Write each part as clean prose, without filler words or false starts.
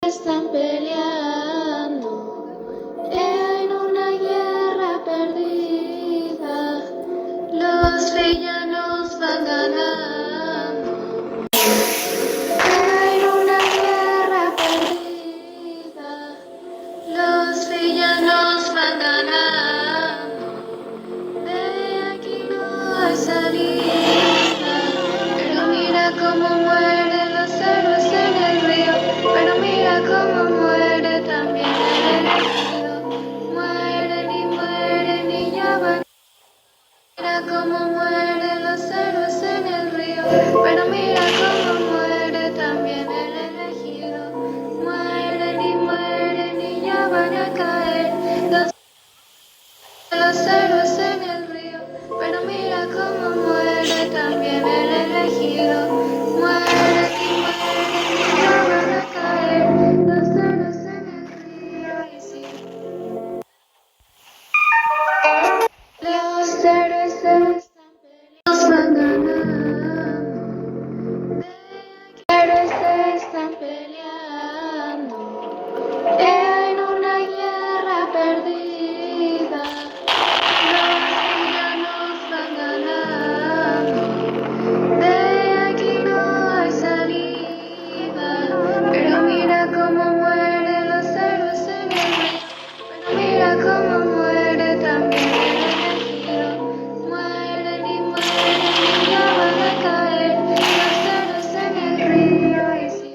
Están peleando en una guerra perdida. Los villanos van ganando en una guerra perdida. Los villanos van ganando. De aquí no hay salida. Pero mira cómo mueren los héroes en el río. Pero mira cómo muere también el elegido. Mueren y ya van. Mira cómo mueren los héroes en el río. Pero mira cómo muere también el elegido. Mueren y ya van a caer los héroes en el río. Pero mira cómo muere también el elegido. Mueren y ya van a caer los héroes en el río. Y sí, los héroes están peleando, van ganando. Los héroes están peleando en una guerra perdida. Los villanos van ganando. De aquí no hay salida. Pero mira cómo mueren los héroes en el río. Pero mira cómo muere también el elegido. Mueren y ya van a caer los héroes en el río. Y sí,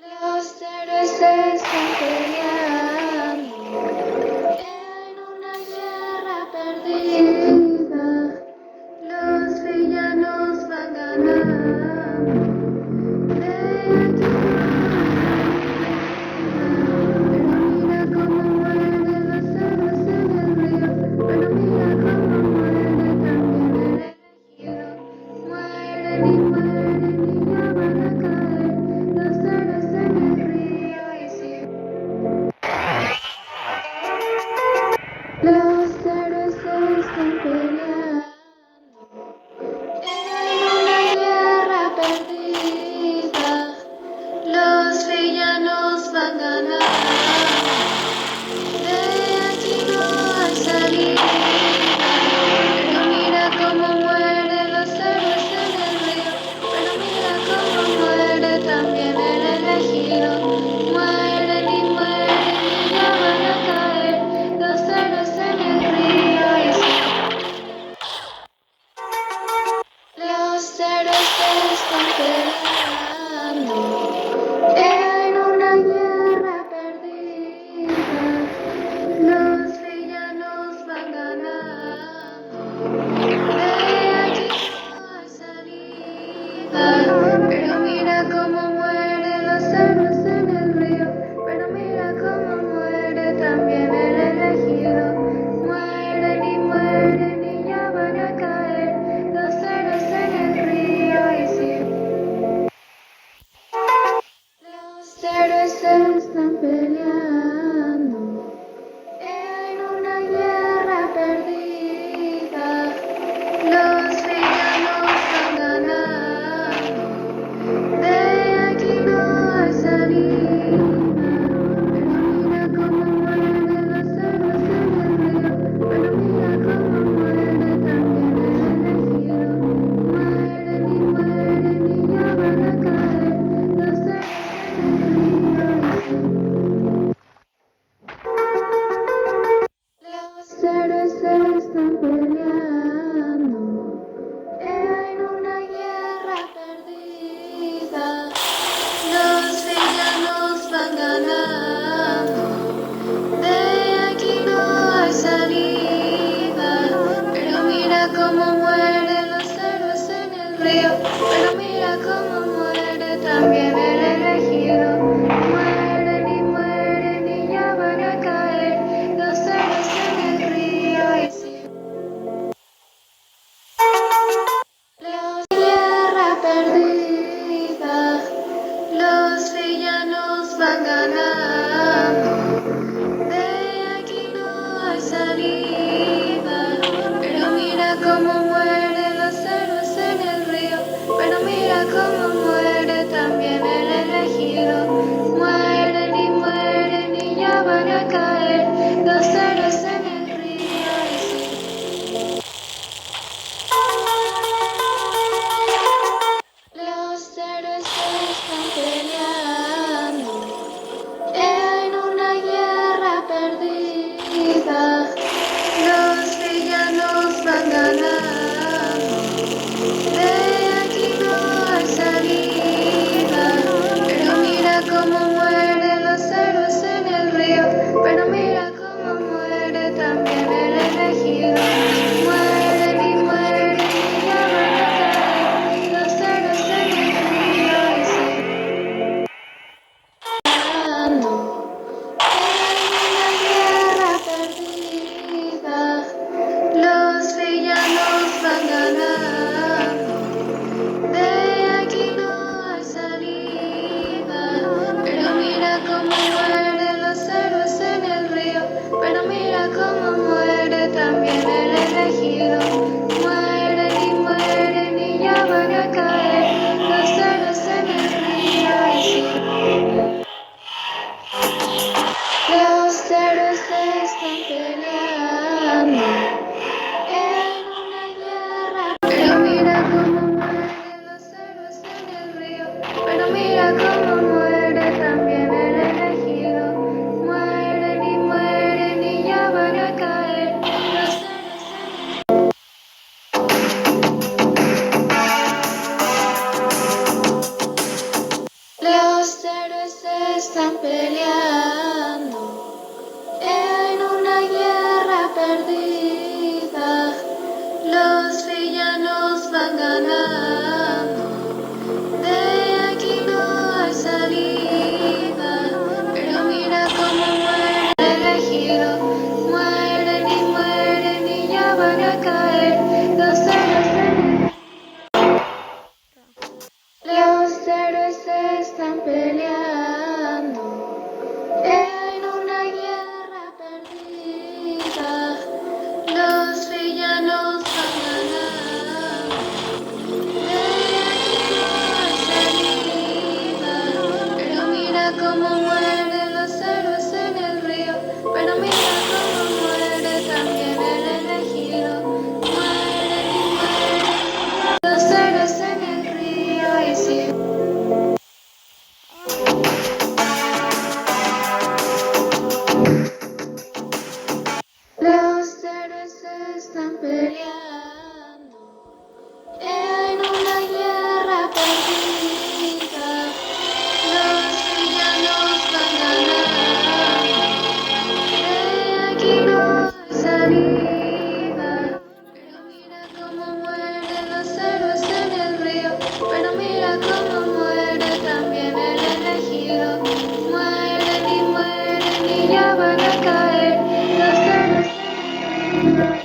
los héroes están peleando en una guerra perdida. Los villanos van ganando. De aquí pero mira cómo mueren los héroes en el río. Pero mira cómo muere también el elegido. Mueren y ya van a caer los héroes en el río. Y sí, los héroes están peleando en una guerra perdida. Los villanos van ganando. De aquí no hay salida. Pero mira cómo mueren los héroes en el río. Pero mira cómo muere también el elegido. Mueren y ya van a caer los héroes en el río. Y sí, los héroes están peleando en una guerra perdida. Los villanos van ganando. De aquí no hay salida. Pero mira cómo mueren los héroes en el río. Pero mira cómo muere también el elegido. Mueren y ya van a caer los héroes en el río. Y sí, los héroes están peleando en una guerra perdida. Los villanos van ganando. De aquí no hay salida. Pero mira cómo mueren los héroes en el río. Pero mira cómo muere también el elegido. Mueren y ya van a caer los héroes en el río. Y sí, los héroes están peleando en una guerra perdida. Los villanos van ganando. De aquí no hay salida. Pero mira cómo mueren los héroes en el río. Pero mira cómo muere también el elegido. Mueren y ya van a caer los héroes en el río. Y sí, los guerra perdida. Los villanos van ganando. De aquí no hay salida. Pero mira cómo mueren los héroes en el río. peleando en una guerra perdida. Los villanos van ganando. De aquí no hay salida. Pero mira cómo muere el elegido. Mueren y ya van a caer los héroes Los héroes están peleando en una guerra perdida. Los villanos van ganando. De aquí no hay salida. Pero mira cómo mueren los héroes en el río. Pero mira cómo muere también el elegido. Mueren los héroes en el río. Y si los héroes están peleando en una guerra perdida. Los villanos van ganando. De aquí no hay salida. Pero mira cómo mueren los héroes en el río. Pero mira cómo muere también el elegido. Mueren y ya van a caer los héroes en el río.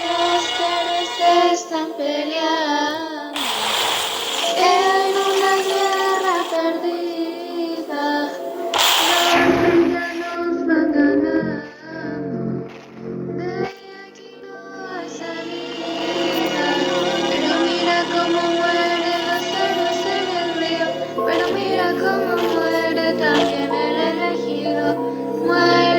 Los héroes están peleando en una guerra perdida. Los villanos van ganando. De aquí no hay salida. Pero mira cómo mueren los héroes en el río. Pero mira cómo muere también el elegido. Muere